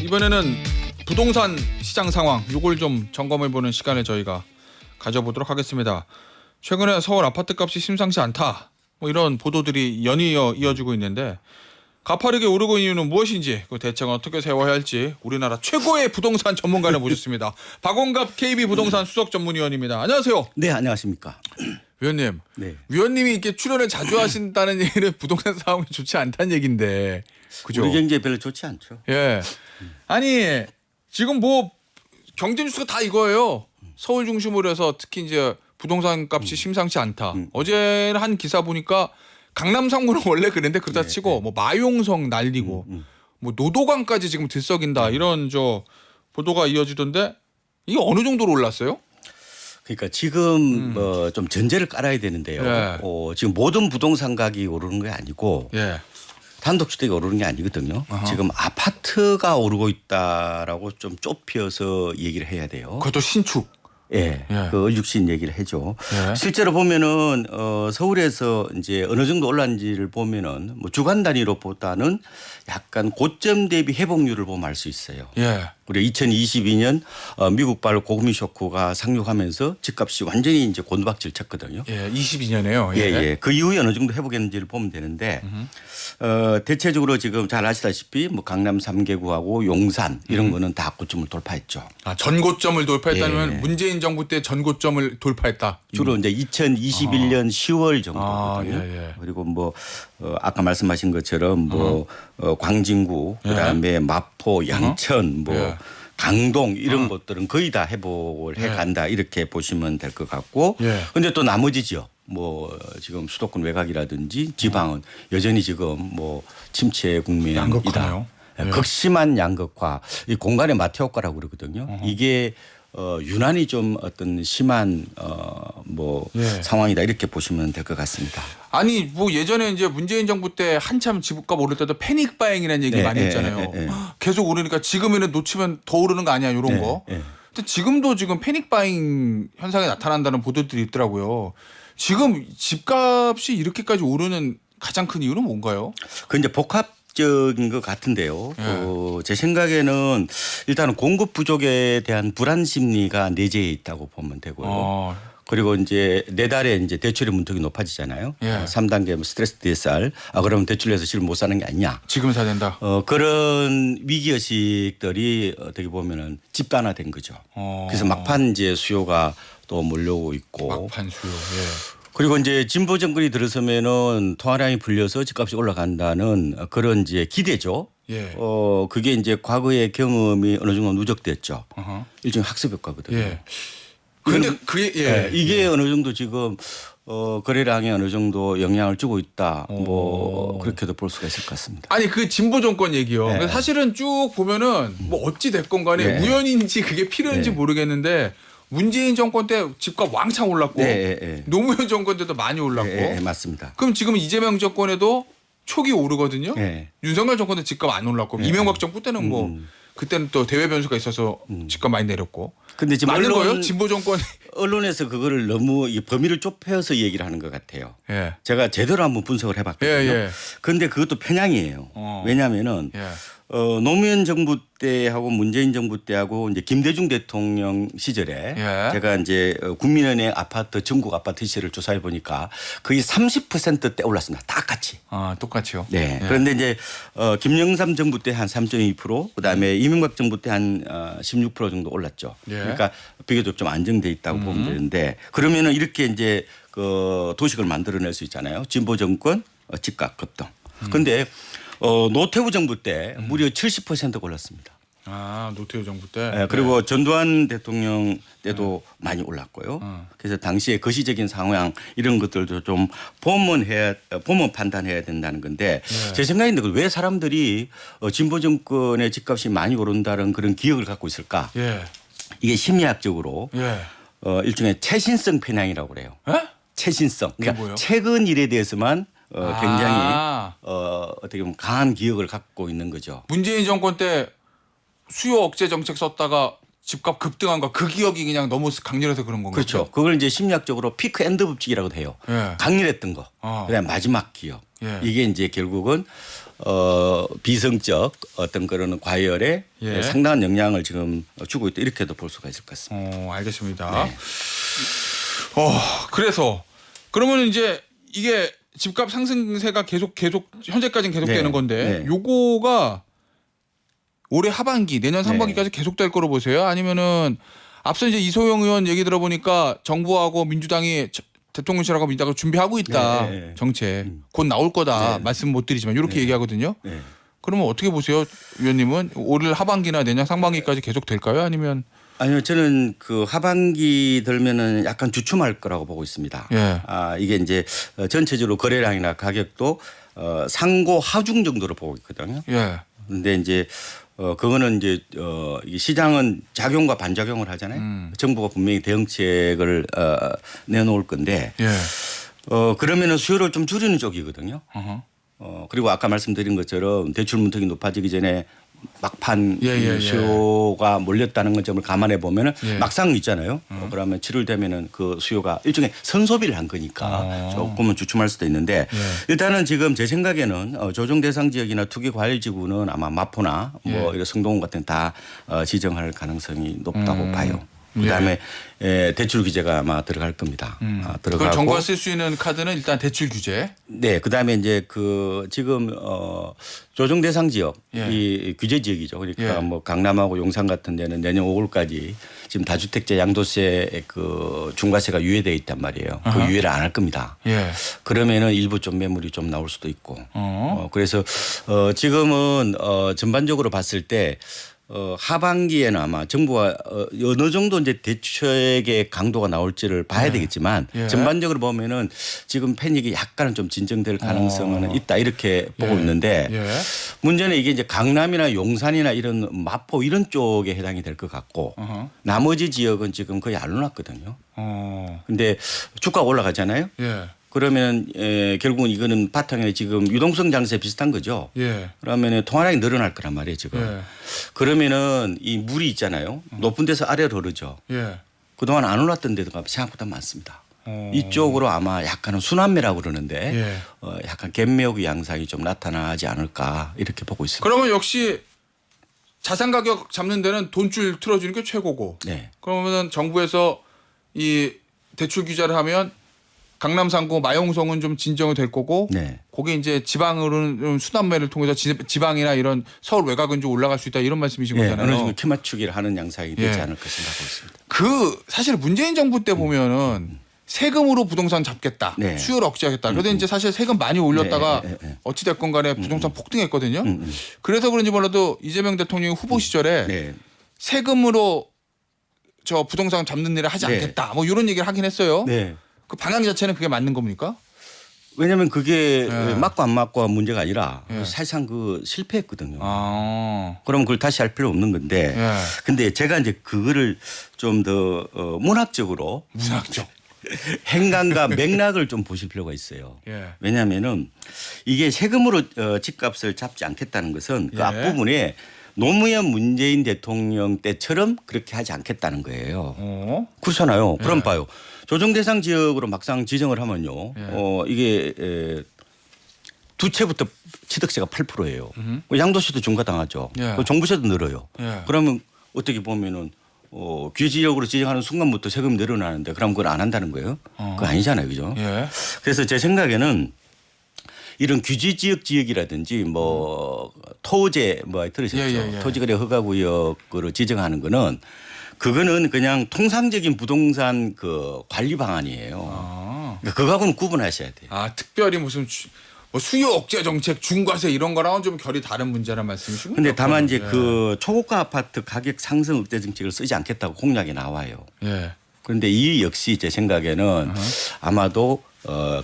이번에는 부동산 시장 상황 요걸 좀 점검해보는 시간을 저희가 가져보도록 하겠습니다. 최근에 서울 아파트값이 심상치 않다 뭐 이런 보도들이 연이어 이어지고 있는데 가파르게 오르고 있는 이유는 무엇인지 그 대책은 어떻게 세워야 할지 우리나라 최고의 부동산 전문가를 모셨습니다. 박원갑 KB부동산 수석 전문위원입니다. 안녕하세요. 네, 안녕하십니까. 위원님. 네. 위원님이 이렇게 출연을 자주 하신다는 얘기는 부동산 상황이 좋지 않다는 얘기인데. 그죠? 우리 경제 별로 좋지 않죠. 예. 아니 지금 뭐 경제 뉴스가 다 이거예요. 서울 중심으로 해서 특히 이제 부동산 값이 심상치 않다. 어제 한 기사 보니까 강남 상무는 원래 그랬는데 그러다 치고 뭐 마용성 날리고 뭐 노도강까지 지금 들썩인다 이런 저 보도가 이어지던데 이게 어느 정도로 올랐어요? 그러니까 지금 뭐 좀 전제를 깔아야 되는데요. 예. 지금 모든 부동산 가격이 오르는 게 아니고 예. 단독주택이 오르는 게 아니거든요. 지금 아파트가 오르고 있다라고 좀 좁혀서 얘기를 해야 돼요. 그것도 신축. 예, 예. 그 얼죽신 얘기를 해죠. 예. 실제로 보면은 서울에서 이제 어느 정도 올랐는지를 보면은 뭐 주간 단위로 보다는 약간 고점 대비 회복률을 보면 알 수 있어요. 예. 우리 2022년 미국발 고금리 쇼크가 상륙하면서 집값이 완전히 이제 곤두박질 쳤거든요. 예. 22년에요. 예, 예. 그 이후에 어느 정도 회복했는지를 보면 되는데 대체적으로 지금 잘 아시다시피 뭐 강남 3개구하고 용산 이런 거는 다 고점을 돌파했죠. 아, 전고점을 돌파했다면 예. 문재인 정부 때 전고점을 돌파했다. 주로 이제 2021년 10월 정도거든요. 아, 예. 그리고 뭐 아까 말씀하신 것처럼 뭐 광진구 그다음에 마포, 양천 뭐 예. 강동 이런 곳들은 거의 다 회복을 해간다 이렇게 보시면 될 것 같고 그런데 또 나머지 지역 뭐 지금 수도권 외곽이라든지 지방은 여전히 지금 뭐 침체 국면이다. 양극화네요. 예. 극심한 양극화, 이 공간의 마태 효과라고 그러거든요. 이게 유난히 좀 어떤 심한 뭐 상황이다 이렇게 보시면 될 것 같습니다. 아니 뭐 예전에 이제 문재인 정부 때 한참 집값 오를 때도 패닉 바잉이라는 얘기 많이 했잖아요. 계속 오르니까 지금에는 놓치면 더 오르는 거 아니야 이런 거. 근데 지금도 지금 패닉 바잉 현상이 나타난다는 보도들이 있더라고요. 지금 집값이 이렇게까지 오르는 가장 큰 이유는 뭔가요? 그 이제 복합적인 것 같은데요. 제 생각에는 일단은 공급 부족에 대한 불안 심리가 내재해 있다고 보면 되고요. 그리고 이제 내달에 이제 대출의 문턱이 높아지잖아요. 3단계 뭐 스트레스 DSR. 그러면 대출해서 집을 못 사는 게 아니냐. 지금 사야 된다. 그런 위기의식들이 어떻게 보면은 집단화된 거죠. 그래서 막판 이제 수요가 또 몰려오고 있고. 막판 수요. 그리고 이제 진보 정권이 들어서면은 통화량이 불려서 집값이 올라간다는 그런 이제 기대죠. 그게 이제 과거의 경험이 어느 정도 누적됐죠. 일종의 학습 효과거든요. 그런데 그게 이게 어느 정도 지금 거래량에 어느 정도 영향을 주고 있다. 뭐 그렇게도 볼 수가 있을 것 같습니다. 아니 그 진보 정권 얘기요. 사실은 쭉 보면은 뭐 어찌 됐건 간에 우연인지 그게 필요한지 모르겠는데 문재인 정권 때 집값 왕창 올랐고 노무현 정권 때도 많이 올랐고 맞습니다. 그럼 지금 이재명 정권에도 초기 오르거든요. 윤석열 정권 때 집값 안 올랐고 이명박 정부 때는 뭐 그때는 또 대외 변수가 있어서 집값 많이 내렸고. 근데 지금 맞는 거예요? 진보 정권 언론에서 그거를 너무 이 범위를 좁혀서 얘기를 하는 것 같아요. 제가 제대로 한번 분석을 해봤거든요. 그런데 그것도 편향이에요. 왜냐하면은 노무현 정부 때하고 문재인 정부 때하고 이제 김대중 대통령 시절에 제가 이제 국민은행 아파트 전국 아파트 시세를 조사해 보니까 거의 30%대 올랐습니다. 다 같이. 똑같이요. 그런데 이제 김영삼 정부 때 한 3.2% 그다음에 이명박 정부 때 한 16% 정도 올랐죠. 그러니까 비교적 좀 안정돼 있다고 보면 되는데 그러면은 이렇게 이제 그 도식을 만들어낼 수 있잖아요. 진보 정권 집값 급등. 그런데 노태우 정부 때 무려 70%가 올랐습니다. 노태우 정부 때. 그리고 전두환 대통령 때도 많이 올랐고요. 그래서 당시에 거시적인 상황 이런 것들도 좀 보면 판단해야 된다는 건데 제 생각인데 왜 사람들이 진보 정권의 집값이 많이 오른다는 그런 기억을 갖고 있을까? 이게 심리학적으로 일종의 최신성 편향이라고 그래요. 최신성. 그러니까 최근 일에 대해서만 굉장히 어떻게 보면 강한 기억을 갖고 있는 거죠. 문재인 정권 때 수요 억제 정책 썼다가 집값 급등한 거 그 기억이 그냥 너무 강렬해서 그런 건가요? 그렇죠. 그걸 이제 심리학적으로 피크 엔드 법칙이라고 해요. 강렬했던 거. 그다음에 마지막 기억. 이게 이제 결국은 비성적 어떤 그런 과열에 예. 상당한 영향을 지금 주고 있다 이렇게도 볼 수가 있을 것 같습니다. 알겠습니다. 네. 그래서 그러면 이제 이게 집값 상승세가 계속 현재까지는 계속되는 네. 건데 네. 요거가 올해 하반기 내년 상반기까지 계속될 거로 보세요? 아니면은 앞서 이제 이소영 의원 얘기 들어보니까 정부하고 민주당이 대통령실하고 민주당을 준비하고 있다. 네. 정책 곧 나올 거다. 말씀 못 드리지만 이렇게 얘기하거든요. 네. 그러면 어떻게 보세요, 위원님은? 올 하반기나 내년 상반기까지 계속 될까요? 아니면 아니요, 저는 그 하반기 들면은 약간 주춤할 거라고 보고 있습니다. 예. 이게 이제 전체적으로 거래량이나 가격도 상고 하중 정도로 보고 있거든요. 예. 근데 이제 그거는 이제 이 시장은 작용과 반작용을 하잖아요. 정부가 분명히 대응책을 내놓을 건데 예. 그러면은 수요를 좀 줄이는 쪽이거든요. 어허. 그리고 아까 말씀드린 것처럼 대출 문턱이 높아지기 전에 막판 예. 수요가 몰렸다는 것점을 감안해 보면은 예. 막상 있잖아요. 그러면 7월 되면은 그 수요가 일종의 선소비를 한 거니까 조금은 주춤할 수도 있는데 일단은 지금 제 생각에는 조정 대상 지역이나 투기 과열 지구는 아마 마포나 뭐 이런 성동구 같은 다 지정할 가능성이 높다고 봐요. 그다음에 대출 규제가 아마 들어갈 겁니다. 그걸 들어가고 정부가 쓸 수 있는 카드는 일단 대출 규제. 네, 그다음에 이제 그 지금 조정 대상 지역 예. 이 규제 지역이죠. 그러니까 예. 뭐 강남하고 용산 같은 데는 내년 5월까지 지금 다주택자 양도세 그 중과세가 유예돼 있단 말이에요. 그 유예를 안 할 겁니다. 예. 그러면은 일부 좀 매물이 좀 나올 수도 있고. 어. 그래서 지금은 전반적으로 봤을 때 하반기에는 아마 정부가 어느 정도 이제 대책의 강도가 나올지를 봐야 되겠지만 예. 전반적으로 보면은 지금 패닉이 약간은 좀 진정될 가능성은 있다 이렇게 보고 예. 있는데 예. 문제는 이게 이제 강남이나 용산이나 이런 마포 이런 쪽에 해당이 될 것 같고 어허. 나머지 지역은 지금 거의 안 올랐거든요. 어. 근데 주가가 올라가잖아요. 예. 그러면 결국은 이거는 바탕에 지금 유동성 장세 비슷한 거죠. 예. 그러면 통화량이 늘어날 거란 말이에요 지금. 예. 그러면은 이 물이 있잖아요. 높은 데서 아래로 흐르죠. 예. 그동안 안 올랐던 데가 생각보다 많습니다. 어. 이쪽으로 아마 약간은 순환매라고 그러는데 예. 약간 갭매우기 양상이 좀 나타나지 않을까 이렇게 보고 있습니다. 그러면 역시 자산 가격 잡는 데는 돈줄 틀어주는 게 최고고. 네. 그러면은 정부에서 이 대출 규제를 하면 강남 상고 마용성은 좀 진정이 될 거고. 네. 거기 이제 지방으로는 좀 순환매를 통해서 지방이나 이런 서울 외곽은 좀 올라갈 수 있다 이런 말씀이신 네. 거잖아요. 어느 정도 키 맞추기를 하는 양상이 되지 예. 않을까 생각하고 있습니다. 그 사실 문재인 정부 때 보면은 세금으로 부동산 잡겠다. 네. 수요를 억제하겠다. 그래도 이제 사실 세금 많이 올렸다가 네. 어찌 됐건 간에 부동산 폭등했거든요. 그래서 그런지 몰라도 이재명 대통령이 후보 시절에 네. 세금으로 저 부동산 잡는 일을 하지 네. 않겠다. 뭐 이런 얘기를 하긴 했어요. 네. 그 방향 자체는 그게 맞는 겁니까? 왜냐하면 그게 예. 맞고 안 맞고가 문제가 아니라 예. 사실상 그 실패했거든요. 아. 그럼 그걸 다시 할 필요 없는 건데. 예. 근데 제가 이제 그거를 좀 더 문학적으로 문학적. 행간과 맥락을 좀 보실 필요가 있어요. 예. 왜냐하면은 이게 세금으로 집값을 잡지 않겠다는 것은 그 예. 앞부분에 노무현 문재인 대통령 때처럼 그렇게 하지 않겠다는 거예요. 어. 그렇잖아요. 그럼 봐요. 조정 대상 지역으로 막상 지정을 하면요. 예. 이게 두 채부터 취득세가 8%예요. 양도세도 중과당하죠. 예. 종부세도 늘어요. 예. 그러면 어떻게 보면은 규지역으로 지정하는 순간부터 세금이 늘어나는데 그럼 그걸 안 한다는 거예요? 그거 아니잖아요. 그죠? 예. 그래서 제 생각에는 이런 규제 지역이라든지 뭐 토제 뭐 들으셨죠? 예. 토지거래 허가구역으로 지정하는 거는 그거는 그냥 통상적인 부동산 그 관리 방안이에요. 아. 그러니까 그거하고는 구분하셔야 돼요. 아 특별히 무슨 뭐 수요 억제 정책, 중과세 이런 거랑은 좀 결이 다른 문제란 말씀이시군요. 근데 다만 이제 예. 그 초고가 아파트 가격 상승 억제 정책을 쓰지 않겠다고 공약이 나와요. 예. 그런데 이 역시 제 생각에는 아마도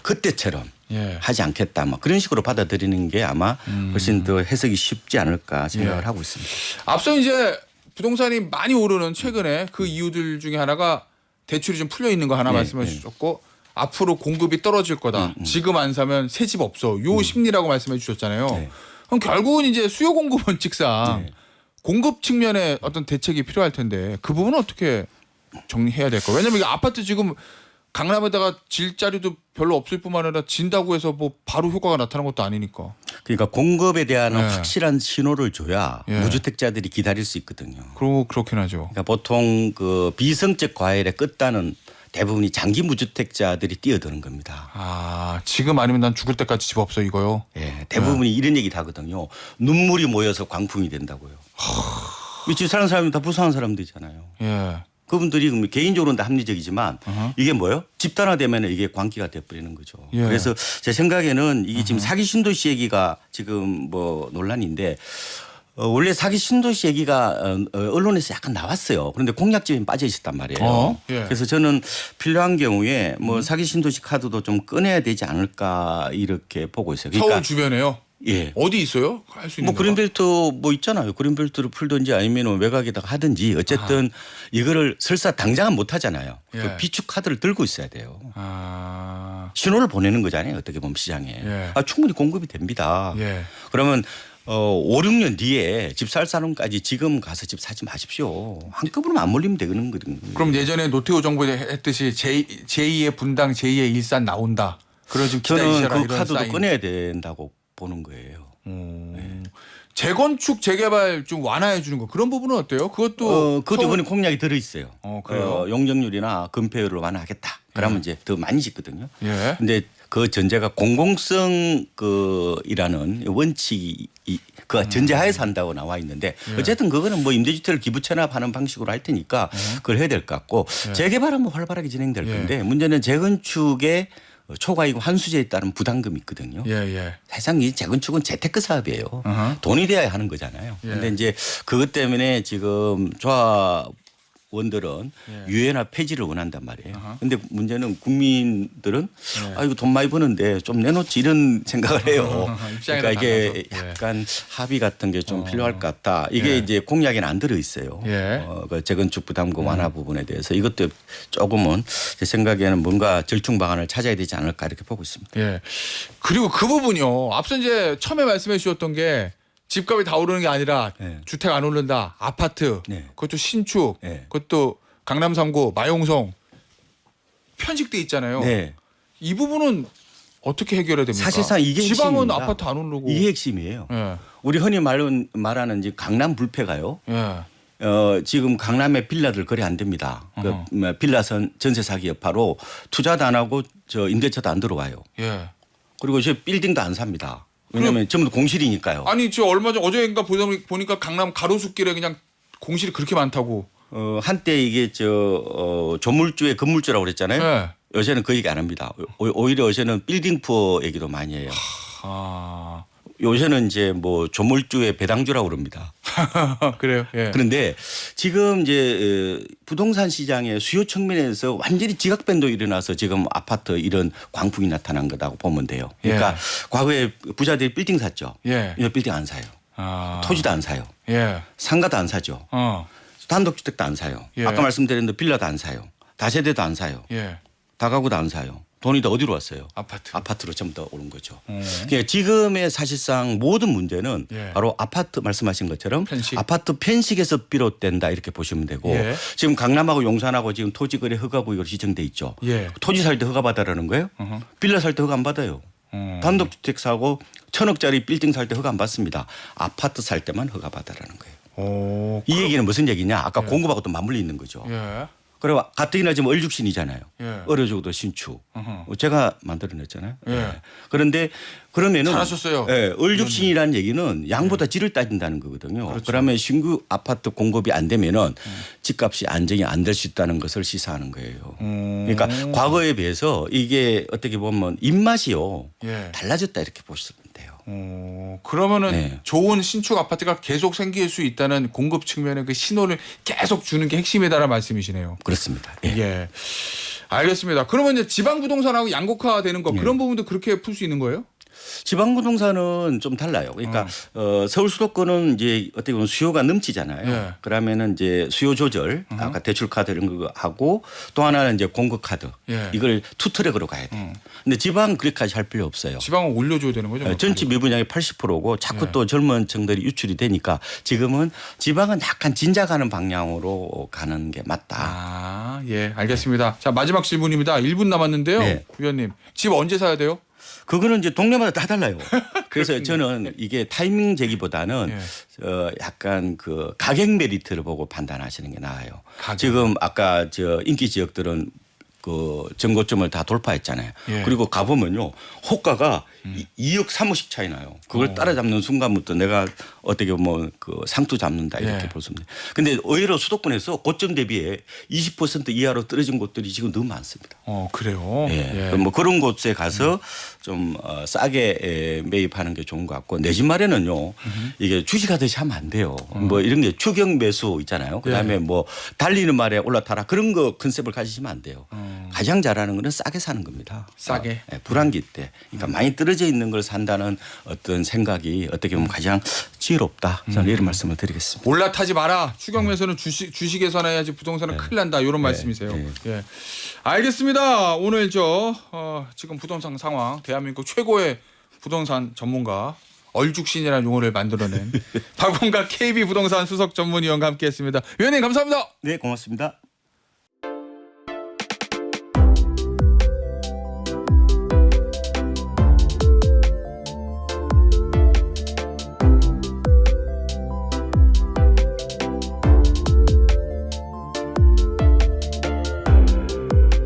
그때처럼 예. 하지 않겠다. 뭐 그런 식으로 받아들이는 게 아마 훨씬 더 해석이 쉽지 않을까 생각을 하고 있습니다. 앞서 이제 부동산이 많이 오르는 최근에 그 이유들 중에 하나가 대출이 좀 풀려 있는 거 하나 말씀해 주셨고 앞으로 공급이 떨어질 거다. 지금 안 사면 새 집 없어. 요 심리라고 말씀해 주셨잖아요. 네. 그럼 결국은 이제 수요 공급 원칙상 공급 측면에 어떤 대책이 필요할 텐데 그 부분은 어떻게 정리해야 될까요? 왜냐하면 이게 아파트 지금 강남에다가 질자리도 별로 없을 뿐만 아니라 진다고 해서 뭐 바로 효과가 나타나는 것도 아니니까. 그러니까 공급에 대한 네. 확실한 신호를 줘야 예. 무주택자들이 기다릴 수 있거든요. 그렇긴 하죠. 그러니까 보통 그 비성적 과열의 끝단은 대부분이 장기 무주택자들이 뛰어드는 겁니다. 아, 지금 아니면 난 죽을 때까지 집 없어 이거요? 예, 대부분이 이런 얘기 다 하거든요. 눈물이 모여서 광풍이 된다고요. 이 집 사는 사람이 다 부상한 사람들이잖아요. 예. 그분들이 개인적으로는 다 합리적이지만 이게 뭐예요? 집단화되면 이게 광기가 돼버리는 거죠. 예. 그래서 제 생각에는 이게 지금 사기 신도시 얘기가 지금 뭐 논란인데 원래 사기 신도시 얘기가 언론에서 약간 나왔어요. 그런데 공약집에 빠져 있었단 말이에요. 예. 그래서 저는 필요한 경우에 뭐 사기 신도시 카드도 좀 꺼내야 되지 않을까 이렇게 보고 있어요. 그러니까 서울 주변에요? 예. 어디 있어요? 할 수 있는 뭐 그린벨트 뭐 있잖아요. 그린벨트를 풀든지 아니면 외곽에다가 하든지 어쨌든 이거를 설사 당장은 못 하잖아요. 예. 그 비축 카드를 들고 있어야 돼요. 아, 신호를 보내는 거잖아요. 어떻게 보면 시장에. 예. 충분히 공급이 됩니다. 예. 그러면 5, 6년 뒤에 집 살 사람까지 지금 가서 집 사지 마십시오. 한꺼번에 안 몰리면 되는 거거든요. 그럼 예전에 노태우 정부 했듯이 제2의 분당, 제2의 일산 나온다. 그래 좀 저는 기다리셔라 그 이런 카드도 사인. 꺼내야 된다고 보는 거예요. 재건축 재개발 좀 완화해 주는 거 그런 부분은 어때요? 그것도 그것도 서울- 이번에 공약이 들어 있어요. 그래요? 용적률이나 건폐율을 완화하겠다. 그러면 이제 더 많이 짓거든요. 예. 근데 그 전제가 공공성 이라는 원칙이 그 전제하에서 한다고 나와 있는데 어쨌든 그거는 뭐 임대주택을 기부 체납하는 방식으로 할 테니까 그걸 해야 될 것 같고 재개발은 뭐 활발하게 진행될 건데 문제는 재건축의 초과이고 환수제에 따른 부담금이 있거든요. 예, 예. 사실상 이 재건축은 재테크 사업이에요. 어허. 돈이 돼야 하는 거잖아요. 예. 그런데 이제 그것 때문에 지금 조합원들은 유예나 폐지를 원한단 말이에요. 그런데 문제는 국민들은 아 이거 돈 많이 버는데 좀 내놓지 이런 생각을 해요. 입장이 그러니까 이게 달라서. 예. 약간 합의 같은 게 좀 필요할 것 같다. 이게 예. 이제 공약에는 안 들어 있어요. 예. 그 재건축 부담금 완화 부분에 대해서 이것도 조금은 제 생각에는 뭔가 절충 방안을 찾아야 되지 않을까 이렇게 보고 있습니다. 예. 그리고 그 부분이요. 앞서 이제 처음에 말씀해 주셨던 게 집값이 다 오르는 게 아니라 네. 주택 안 오른다. 아파트. 네. 그것도 신축. 네. 그것도 강남 3구 마용성 편식돼 있잖아요. 네. 이 부분은 어떻게 해결해야 됩니까? 사실상 이게 지방은 핵심입니다. 아파트 안 오르고. 이게 핵심이에요. 예. 우리 흔히 말하는 이제 강남 불패가요. 예. 지금 강남의 빌라들 거래 안 됩니다. 그 빌라 전세 사기 여파로 투자도 안 하고 저 임대차도 안 들어와요. 예. 그리고 저 빌딩도 안 삽니다. 왜냐하면 전부 다 공실이니까요. 아니 저 얼마 전 어제인가 보니까 강남 가로수길에 그냥 공실이 그렇게 많다고. 한때 이게 조물주의 건물주라고 그랬잖아요. 예. 요새는 그 얘기 안 합니다. 오히려 요새는 빌딩 푸어 얘기도 많이 해요. 아. 요새는 이제 뭐 조물주의 배당주라고 그럽니다. 그래요. 예. 그런데 지금 이제 부동산 시장의 수요 측면에서 완전히 지각 변동이 일어나서 지금 아파트 이런 광풍이 나타난 거라고 보면 돼요. 그러니까 예. 과거에 부자들이 빌딩 샀죠. 예. 이제 빌딩 안 사요. 아. 토지도 안 사요. 예. 상가도 안 사죠. 단독주택도 안 사요. 예. 아까 말씀드린 대로 빌라도 안 사요. 다세대도 안 사요. 예. 다가구도 안 사요. 돈이 다 어디로 왔어요? 아파트. 아파트로 전부 다 오른 거죠. 그러니까 지금의 사실상 모든 문제는 예. 바로 아파트 말씀하신 것처럼 편식. 아파트 편식에서 비롯된다 이렇게 보시면 되고 예. 지금 강남하고 용산하고 지금 토지거래 허가구역으로 지정돼 있죠. 예. 토지 살 때 허가 받아라는 거예요? 빌라 살 때 허가 안 받아요. 단독주택 사고 1,000억짜리 빌딩 살 때 허가 안 받습니다. 아파트 살 때만 허가 받아라는 거예요. 오. 이 얘기는 무슨 얘기냐? 아까 공급하고 또 맞물려 있는 거죠. 예. 그리고 가뜩이나 지금 얼죽신이잖아요. 예. 어려죽도 신축. 제가 만들어냈잖아요. 예. 그런데 그러면은 잘하셨어요. 예, 얼죽신이라는 얘기는 양보다 질을 따진다는 거거든요. 그렇죠. 그러면 신규 아파트 공급이 안 되면은 집값이 안정이 안 될 수 있다는 것을 시사하는 거예요. 그러니까 과거에 비해서 이게 어떻게 보면 입맛이요 예. 달라졌다 이렇게 보시면 돼요. 그러면은 네. 좋은 신축 아파트가 계속 생길 수 있다는 공급 측면의 그 신호를 계속 주는 게 핵심이다라는 말씀이시네요. 그렇습니다. 예. 예. 알겠습니다. 그러면 이제 지방 부동산하고 양극화되는 거 그런 부분도 그렇게 풀 수 있는 거예요? 지방 부동산은 좀 달라요. 그러니까 서울 수도권은 이제 어떻게 보면 수요가 넘치잖아요. 예. 그러면은 이제 수요 조절, 아까 대출 카드 이런 거 하고 또 하나는 이제 공급 카드 예. 이걸 투 트랙으로 가야 돼요. 근데 지방 그렇게까지 할 필요 없어요. 지방은 올려줘야 되는 거죠? 전체 미분양의 80%고 자꾸 또 젊은 층들이 유출이 되니까 지금은 지방은 약간 진작하는 방향으로 가는 게 맞다. 아, 예, 알겠습니다. 자, 마지막 질문입니다. 1분 남았는데요. 네. 위원님, 집 언제 사야 돼요? 그거는 이제 동네마다 다 달라요. 그래서 저는 이게 타이밍 제기보다는 약간 그 가격 메리트를 보고 판단하시는 게 나아요. 가격. 지금 아까 저 인기 지역들은 그 정고점을 다 돌파했잖아요. 예. 그리고 가보면요. 호가가 2억 3억씩 차이 나요. 그걸 따라잡는 순간부터 내가 어떻게 보면 그 상투 잡는다 이렇게 예. 볼 수 있습니다. 근데 의외로 수도권에서 고점 대비해 20% 이하로 떨어진 곳들이 지금 너무 많습니다. 그래요? 예. 뭐 그런 곳에 가서 좀 싸게 매입하는 게 좋은 것 같고 내 집 마련은요 이게 주식하듯이 하면 안 돼요. 뭐 이런 게 추경 매수 있잖아요. 그다음에 뭐 달리는 말에 올라타라 그런 거 컨셉을 가지시면 안 돼요. 가장 잘하는 거는 싸게 사는 겁니다. 싸게? 불황기 때. 그러니까 많이 떨어져 있는 걸 산다는 어떤 생각이 어떻게 보면 가장 지혜롭다. 저는 이런 말씀을 드리겠습니다. 올라타지 마라. 추경매수는 주식에서나 해야지 부동산은 큰일 난다. 이런 말씀이세요. 예. 알겠습니다. 오늘 지금 부동산 상황 대한민국 최고의 부동산 전문가 얼죽신이라는 용어를 만들어낸 박원갑 KB 부동산 수석 전문위원과 함께했습니다. 위원님 감사합니다. 네, 고맙습니다.